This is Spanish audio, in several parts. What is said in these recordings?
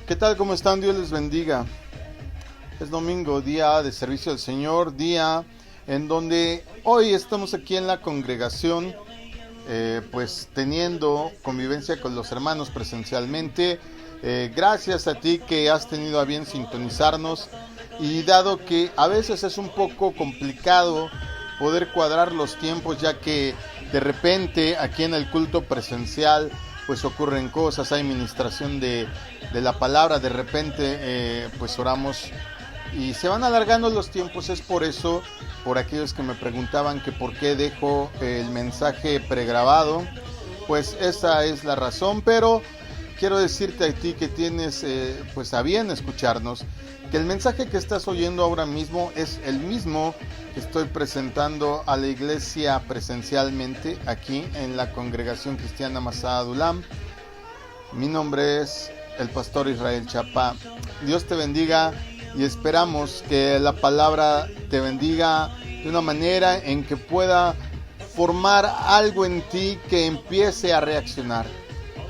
¿Qué tal? ¿Cómo están? Dios les bendiga. Es domingo, día de servicio del Señor, día en donde hoy estamos aquí en la congregación, pues teniendo convivencia con los hermanos presencialmente. Gracias a ti que has tenido a bien sintonizarnos, y dado que a veces es un poco complicado poder cuadrar los tiempos, ya que de repente aquí en el culto presencial pues ocurren cosas, hay ministración de la palabra, de repente pues oramos y se van alargando los tiempos. Es por eso, por aquellos que me preguntaban que por qué dejo el mensaje pregrabado, pues esa es la razón. Pero quiero decirte a ti que tienes pues a bien escucharnos, que el mensaje que estás oyendo ahora mismo es el mismo que estoy presentando a la iglesia presencialmente aquí en la congregación cristiana Masada Dulam. Mi nombre es el pastor Israel Chapa. Dios te bendiga y esperamos que la palabra te bendiga de una manera en que pueda formar algo en ti que empiece a reaccionar.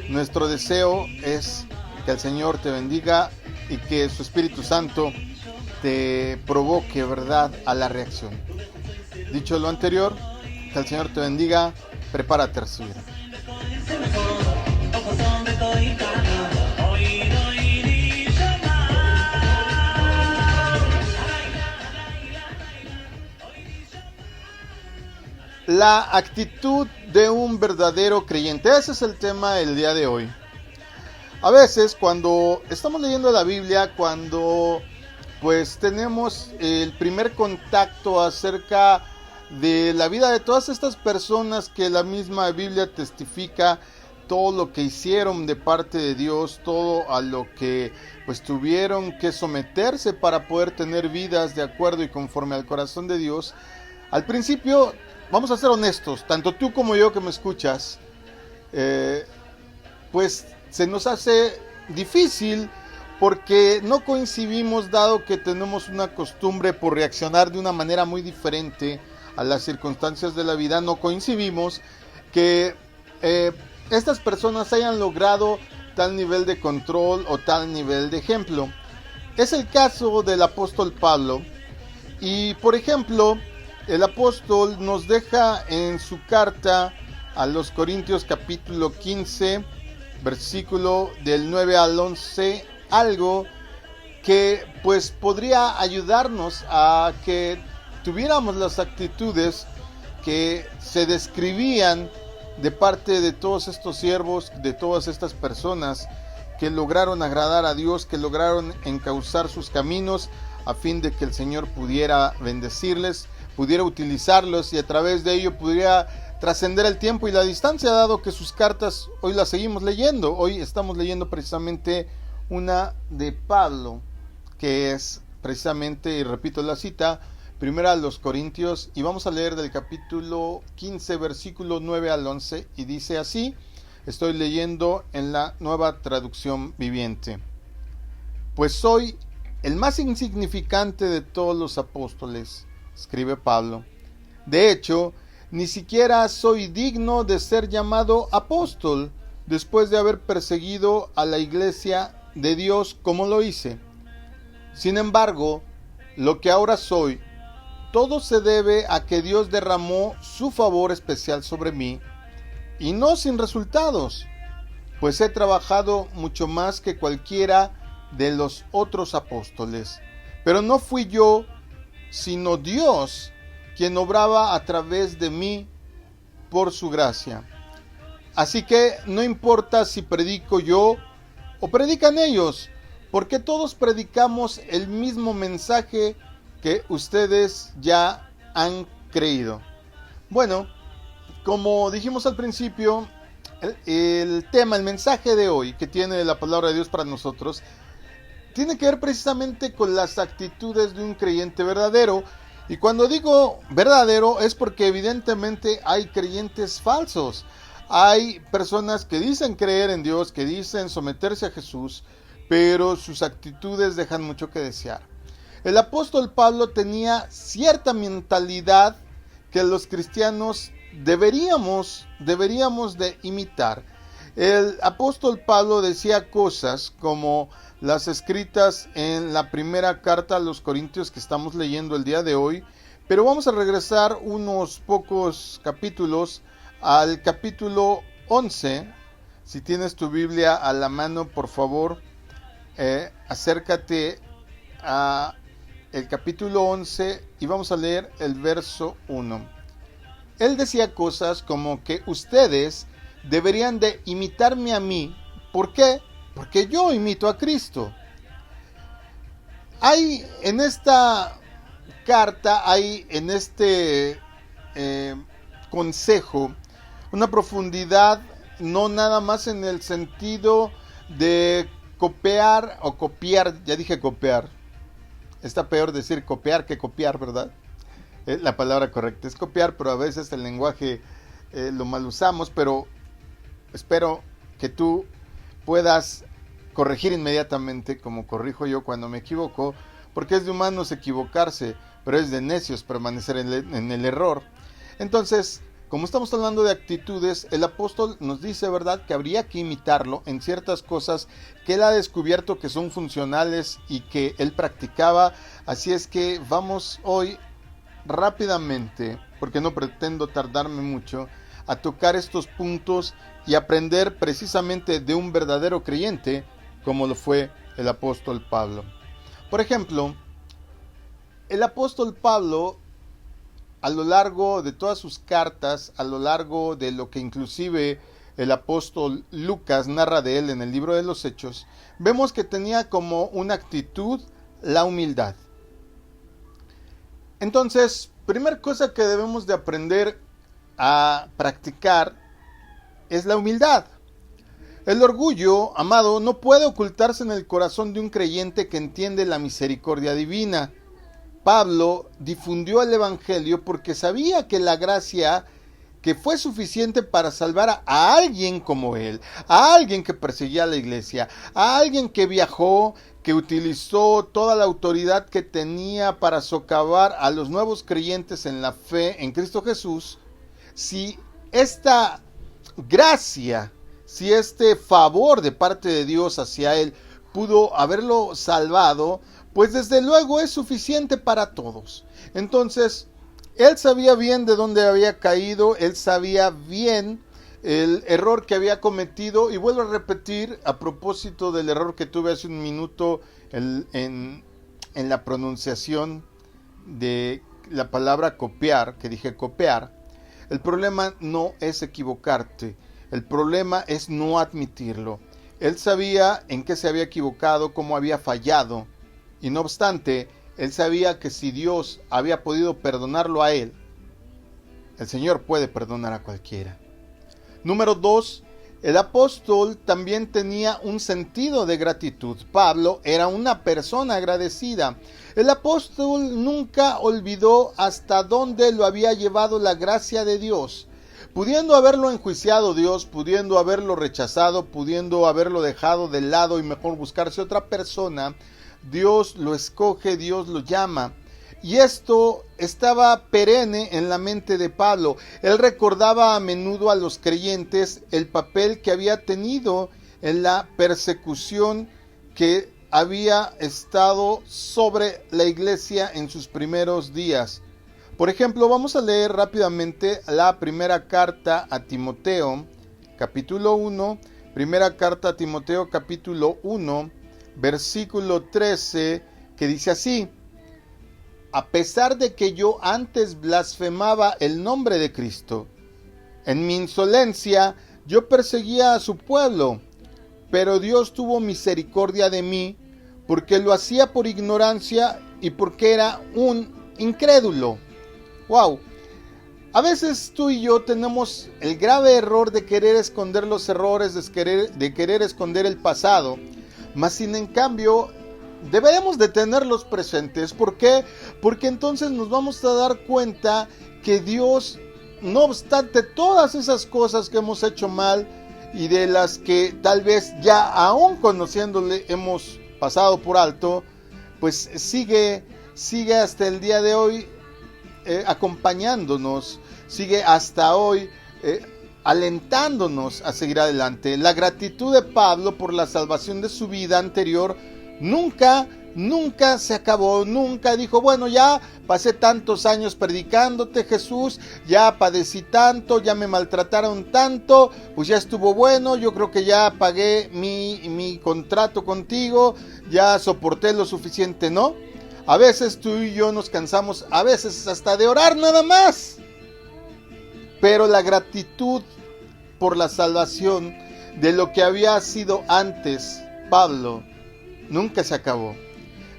Nuestro deseo es que el Señor te bendiga y que su Espíritu Santo te provoque, ¿verdad?, a la reacción. Dicho lo anterior, que el Señor te bendiga, prepárate a recibir. La actitud de un verdadero creyente. Ese es el tema del día de hoy. A veces cuando estamos leyendo la Biblia, cuando pues tenemos el primer contacto acerca de la vida de todas estas personas que la misma Biblia testifica, todo lo que hicieron de parte de Dios, todo a lo que pues tuvieron que someterse para poder tener vidas de acuerdo y conforme al corazón de Dios. Al principio, vamos a ser honestos, tanto tú como yo que me escuchas, pues se nos hace difícil porque no coincidimos, dado que tenemos una costumbre por reaccionar de una manera muy diferente a las circunstancias de la vida. No coincidimos que estas personas hayan logrado tal nivel de control o tal nivel de ejemplo. Es el caso del apóstol Pablo. Y por ejemplo, el apóstol nos deja en su carta a los Corintios capítulo 15, versículo del 9 al 11, algo que pues podría ayudarnos a que tuviéramos las actitudes que se describían de parte de todos estos siervos, de todas estas personas que lograron agradar a Dios, que lograron encauzar sus caminos a fin de que el Señor pudiera bendecirles, pudiera utilizarlos y a través de ello pudiera trascender el tiempo y la distancia, dado que sus cartas hoy las seguimos leyendo. Hoy estamos leyendo precisamente una de Pablo, que es precisamente, y repito la cita, primera a los Corintios, y vamos a leer del capítulo 15, versículo 9 al 11, y dice así. Estoy leyendo en la Nueva Traducción Viviente. Pues soy el más insignificante de todos los apóstoles, escribe Pablo. De hecho, ni siquiera soy digno de ser llamado apóstol, después de haber perseguido a la iglesia de Dios como lo hice. Sin embargo, lo que ahora soy, todo se debe a que Dios derramó su favor especial sobre mí, y no sin resultados, pues he trabajado mucho más que cualquiera de los otros apóstoles. Pero no fui yo, sino Dios, quien obraba a través de mí por su gracia. Así que no importa si predico yo o predican ellos, porque todos predicamos el mismo mensaje que ustedes ya han creído. Bueno, como dijimos al principio, el tema, el mensaje de hoy que tiene la palabra de Dios para nosotros, tiene que ver precisamente con las actitudes de un creyente verdadero. Y cuando digo verdadero es porque evidentemente hay creyentes falsos. Hay personas que dicen creer en Dios, que dicen someterse a Jesús, pero sus actitudes dejan mucho que desear. El apóstol Pablo tenía cierta mentalidad que los cristianos deberíamos de imitar. El apóstol Pablo decía cosas como las escritas en la primera carta a los Corintios que estamos leyendo el día de hoy, pero vamos a regresar unos pocos capítulos al capítulo 11. Si tienes tu Biblia a la mano, por favor, acércate a el capítulo 11 y vamos a leer el verso 1. Él decía cosas como que ustedes deberían de imitarme a mí. ¿Por qué? Porque yo imito a Cristo. Hay en esta carta, hay en este consejo una profundidad, no nada más en el sentido de copiar o copiar. Ya dije copiar. Está peor decir copiar que copiar, ¿verdad? La palabra correcta es copiar, pero a veces el lenguaje lo mal usamos, pero espero que tú puedas corregir inmediatamente, como corrijo yo cuando me equivoco, porque es de humanos equivocarse, pero es de necios permanecer en el error. Entonces, como estamos hablando de actitudes, el apóstol nos dice, ¿verdad?, que habría que imitarlo en ciertas cosas que él ha descubierto que son funcionales y que él practicaba. Así es que vamos hoy rápidamente, porque no pretendo tardarme mucho, a tocar estos puntos y aprender precisamente de un verdadero creyente como lo fue el apóstol Pablo. Por ejemplo, el apóstol Pablo, a lo largo de todas sus cartas, a lo largo de lo que inclusive el apóstol Lucas narra de él en el libro de los Hechos, vemos que tenía como una actitud la humildad. Entonces, primera cosa que debemos de aprender a practicar es la humildad. El orgullo, amado, no puede ocultarse en el corazón de un creyente que entiende la misericordia divina. Pablo difundió el evangelio porque sabía que la gracia que fue suficiente para salvar a alguien como él, a alguien que perseguía a la iglesia, a alguien que viajó, que utilizó toda la autoridad que tenía para socavar a los nuevos creyentes en la fe en Cristo Jesús. Si esta gracia, si este favor de parte de Dios hacia él pudo haberlo salvado, pues desde luego es suficiente para todos. Entonces, él sabía bien de dónde había caído, él sabía bien el error que había cometido, y vuelvo a repetir a propósito del error que tuve hace un minuto en la pronunciación de la palabra copiar, que dije copiar. El problema no es equivocarte, el problema es no admitirlo. Él sabía en qué se había equivocado, cómo había fallado, y no obstante, él sabía que si Dios había podido perdonarlo a él, el Señor puede perdonar a cualquiera. Número 2, el apóstol también tenía un sentido de gratitud. Pablo era una persona agradecida. El apóstol nunca olvidó hasta dónde lo había llevado la gracia de Dios. Pudiendo haberlo enjuiciado Dios, pudiendo haberlo rechazado, pudiendo haberlo dejado de lado y mejor buscarse otra persona, Dios lo escoge, Dios lo llama. Y esto estaba perenne en la mente de Pablo. Él recordaba a menudo a los creyentes el papel que había tenido en la persecución que había estado sobre la iglesia en sus primeros días. Por ejemplo, vamos a leer rápidamente la primera carta a Timoteo, capítulo 1, primera carta a Timoteo, capítulo 1, versículo 13, que dice así: a pesar de que yo antes blasfemaba el nombre de Cristo, en mi insolencia yo perseguía a su pueblo, pero Dios tuvo misericordia de mí, porque lo hacía por ignorancia y porque era un incrédulo. ¡Wow! A veces tú y yo tenemos el grave error de querer esconder los errores, de querer esconder el pasado, mas sin en cambio debemos de tenerlos presentes. ¿Por qué? Porque entonces nos vamos a dar cuenta que Dios, no obstante todas esas cosas que hemos hecho mal y de las que tal vez ya aún conociéndole hemos pasado por alto, pues sigue hasta el día de hoy acompañándonos, sigue hasta hoy alentándonos a seguir adelante. La gratitud de Pablo por la salvación de su vida anterior nunca se acabó. Nunca dijo, bueno, ya pasé tantos años predicándote, Jesús, ya padecí tanto, ya me maltrataron tanto, pues ya estuvo bueno, yo creo que ya pagué mi contrato contigo, ya soporté lo suficiente, ¿no? A veces tú y yo nos cansamos, a veces hasta de orar nada más. Pero la gratitud por la salvación de lo que había sido antes Pablo nunca se acabó.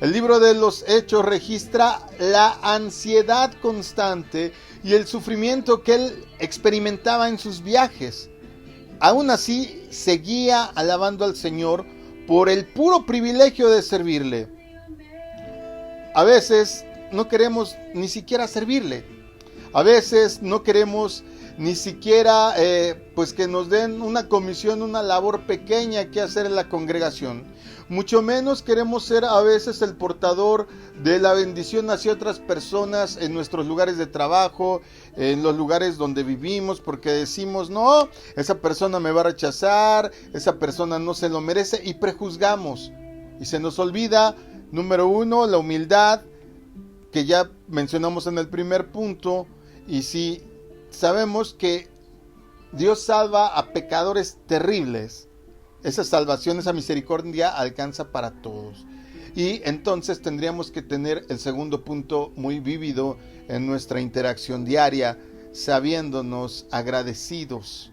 El libro de los Hechos registra la ansiedad constante y el sufrimiento que él experimentaba en sus viajes. Aún así, seguía alabando al Señor por el puro privilegio de servirle. A veces no queremos ni siquiera servirle. A veces no queremos ni siquiera pues que nos den una comisión, una labor pequeña que hacer en la congregación. Mucho menos queremos ser a veces el portador de la bendición hacia otras personas en nuestros lugares de trabajo, en los lugares donde vivimos, porque decimos, no, esa persona me va a rechazar, esa persona no se lo merece, y prejuzgamos. Y se nos olvida, número uno, la humildad, que ya mencionamos en el primer punto, y si sabemos que Dios salva a pecadores terribles, esa salvación, esa misericordia alcanza para todos. Y entonces tendríamos que tener el segundo punto muy vívido en nuestra interacción diaria, sabiéndonos agradecidos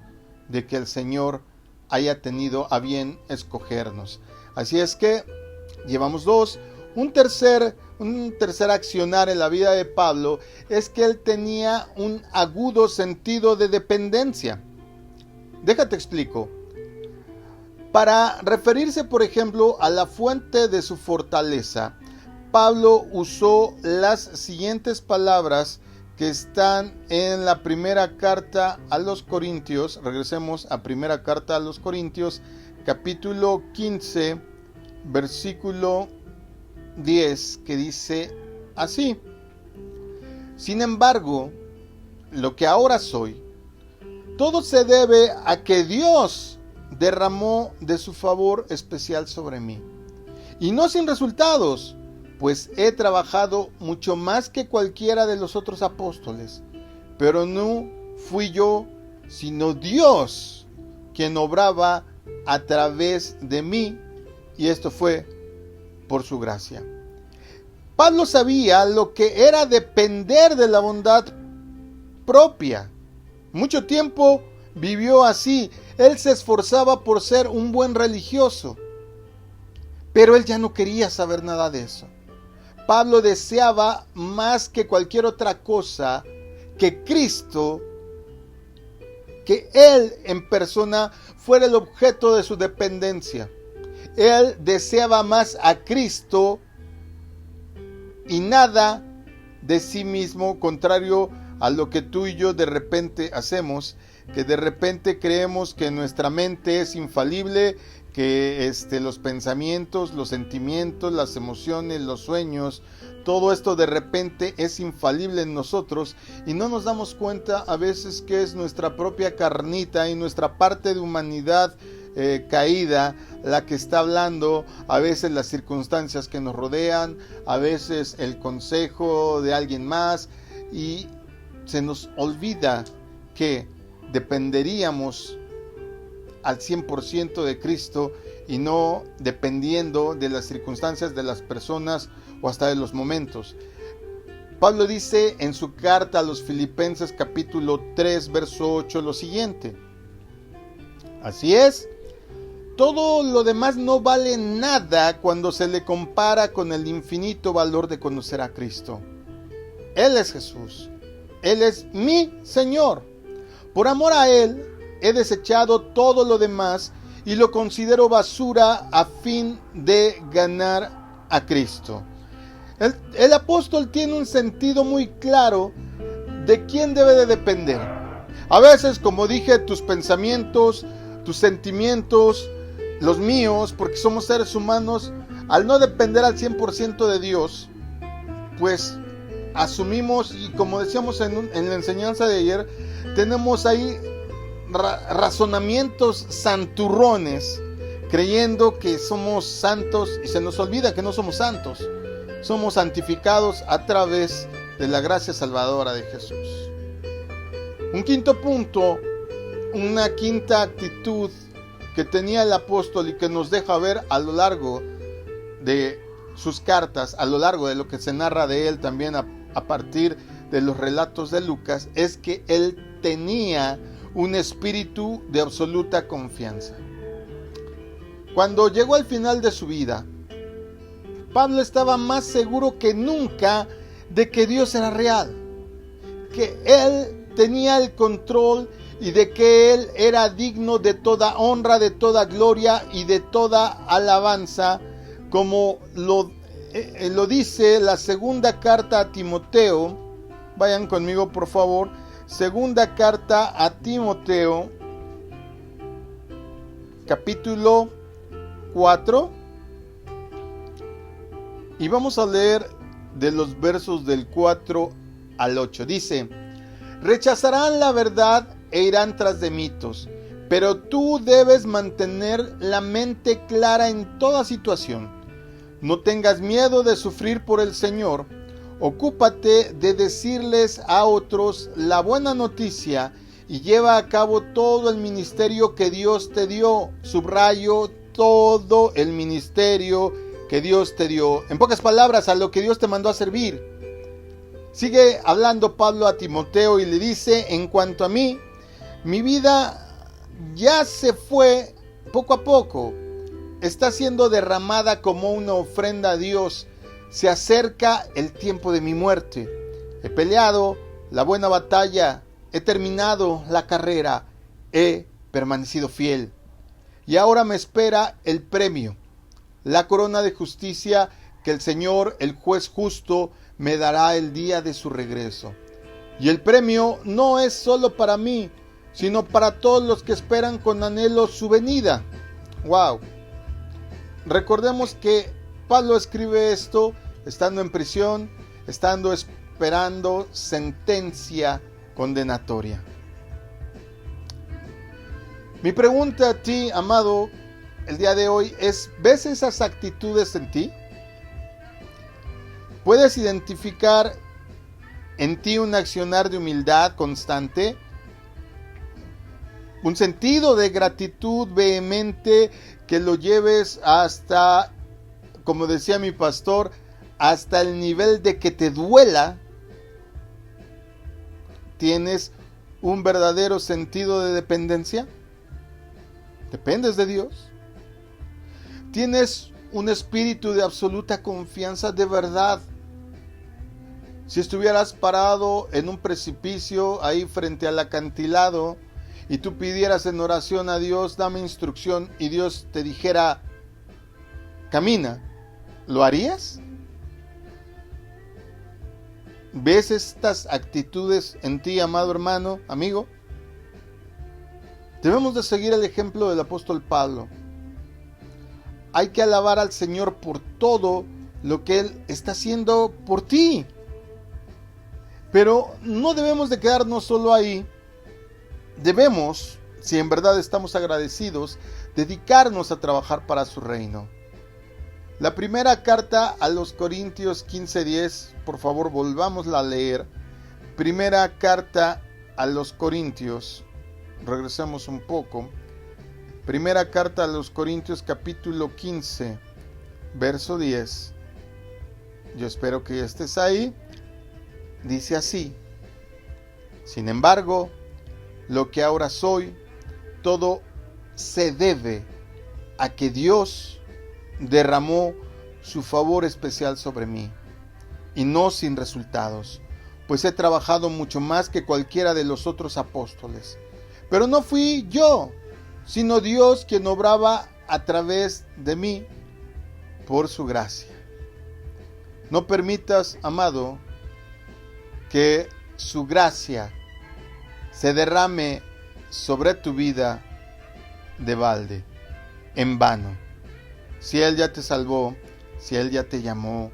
de que el Señor haya tenido a bien escogernos. Así es que llevamos dos. Un tercer accionar en la vida de Pablo es que él tenía un agudo sentido de dependencia. Déjate explico. Para referirse, por ejemplo, a la fuente de su fortaleza, Pablo usó las siguientes palabras que están en la primera carta a los Corintios. Regresemos a primera carta a los Corintios, capítulo 15, versículo 10, que dice así: sin embargo, lo que ahora soy, todo se debe a que Dios derramó de su favor especial sobre mí, y no sin resultados, pues he trabajado mucho más que cualquiera de los otros apóstoles, pero no fui yo, sino Dios quien obraba a través de mí, y esto fue por su gracia. Pablo sabía lo que era depender de la bondad propia. Mucho tiempo vivió así. Él se esforzaba por ser un buen religioso, pero él ya no quería saber nada de eso. Pablo deseaba más que cualquier otra cosa que Cristo, que él en persona fuera el objeto de su dependencia. Él deseaba más a Cristo y nada de sí mismo, contrario a lo que tú y yo de repente hacemos, que de repente creemos que nuestra mente es infalible, que los pensamientos, los sentimientos, las emociones, los sueños, todo esto de repente es infalible en nosotros y no nos damos cuenta a veces que es nuestra propia carnita y nuestra parte de humanidad caída la que está hablando, a veces las circunstancias que nos rodean, a veces el consejo de alguien más, y se nos olvida que dependeríamos al 100% de Cristo y no dependiendo de las circunstancias de las personas o hasta de los momentos. Pablo dice en su carta a los Filipenses capítulo 3 verso 8 lo siguiente: así es, todo lo demás no vale nada cuando se le compara con el infinito valor de conocer a Cristo. Él es Jesús, Él es mi Señor. Por amor a Él he desechado todo lo demás y lo considero basura a fin de ganar a Cristo. El apóstol tiene un sentido muy claro de quién debe de depender. A veces, como dije, tus pensamientos, tus sentimientos, los míos, porque somos seres humanos, al no depender al 100% de Dios, pues asumimos, y como decíamos en la enseñanza de ayer, tenemos ahí razonamientos santurrones, creyendo que somos santos y se nos olvida que no somos santos. Somos santificados a través de la gracia salvadora de Jesús. Un quinto punto, una quinta actitud que tenía el apóstol y que nos deja ver a lo largo de sus cartas, a lo largo de lo que se narra de él también a partir de los relatos de Lucas, es que él tenía un espíritu de absoluta confianza. Cuando llegó al final de su vida, Pablo estaba más seguro que nunca de que Dios era real, que él tenía el control y de que él era digno de toda honra, de toda gloria y de toda alabanza, como lo dice la segunda carta a Timoteo. Vayan conmigo, por favor. Segunda carta a Timoteo, capítulo 4. Y vamos a leer de los versos del 4 al 8. Dice: rechazarán la verdad e irán tras de mitos, pero tú debes mantener la mente clara en toda situación. No tengas miedo de sufrir por el Señor. Ocúpate de decirles a otros la buena noticia y lleva a cabo todo el ministerio que Dios te dio. Subrayo, todo el ministerio que Dios te dio. En pocas palabras, a lo que Dios te mandó a servir. Sigue hablando Pablo a Timoteo y le dice: en cuanto a mí, mi vida ya se fue poco a poco. Está siendo derramada como una ofrenda a Dios. Se acerca el tiempo de mi muerte. He peleado la buena batalla. He terminado la carrera. He permanecido fiel. Y ahora me espera el premio, la corona de justicia que el Señor, el juez justo, me dará el día de su regreso. Y el premio no es solo para mí, sino para todos los que esperan con anhelo su venida. ¡Wow! Recordemos que Pablo escribe esto estando en prisión, estando esperando sentencia condenatoria. Mi pregunta a ti, amado, el día de hoy es: ¿ves esas actitudes en ti? ¿Puedes identificar en ti un accionar de humildad constante? Un sentido de gratitud vehemente que lo lleves hasta, como decía mi pastor, hasta el nivel de que te duela. ¿Tienes un verdadero sentido de dependencia? ¿Dependes de Dios? ¿Tienes un espíritu de absoluta confianza de verdad? Si estuvieras parado en un precipicio ahí frente al acantilado y tú pidieras en oración a Dios: dame instrucción, y Dios te dijera: camina, ¿lo harías? ¿Ves estas actitudes en ti, amado hermano, amigo? Debemos de seguir el ejemplo del apóstol Pablo. Hay que alabar al Señor por todo lo que Él está haciendo por ti. Pero no debemos de quedarnos solo ahí. Debemos, si en verdad estamos agradecidos, dedicarnos a trabajar para su reino. La primera carta a los Corintios 15:10, por favor volvámosla a leer. Primera carta a los Corintios, regresemos un poco. Primera carta a los Corintios capítulo 15, verso 10. Yo espero que estés ahí. Dice así: sin embargo, lo que ahora soy, todo se debe a que Dios derramó su favor especial sobre mí, y no sin resultados, pues he trabajado mucho más que cualquiera de los otros apóstoles. Pero no fui yo, sino Dios quien obraba a través de mí por su gracia. No permitas, amado, que su gracia se derrame sobre tu vida de balde, en vano. Si Él ya te salvó, si Él ya te llamó,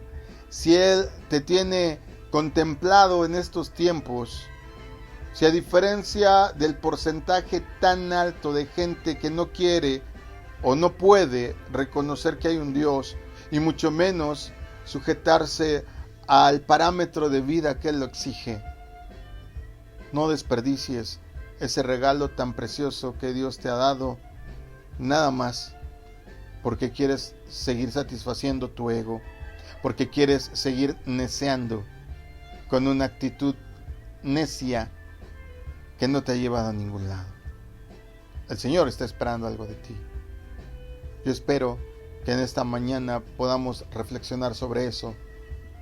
si Él te tiene contemplado en estos tiempos, Si a diferencia del porcentaje tan alto de gente que no quiere o no puede reconocer que hay un Dios, y mucho menos sujetarse al parámetro de vida que Él lo exige, no desperdicies ese regalo tan precioso que Dios te ha dado, nada más porque quieres seguir satisfaciendo tu ego, porque quieres seguir neceando con una actitud necia que no te ha llevado a ningún lado. El Señor está esperando algo de ti. Yo espero que en esta mañana podamos reflexionar sobre eso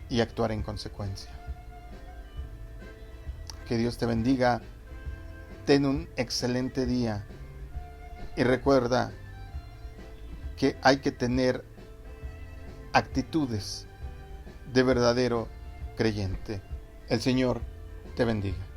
y actuar en consecuencia. Que Dios te bendiga. Ten un excelente día. Y recuerda que hay que tener actitudes de verdadero creyente. El Señor te bendiga.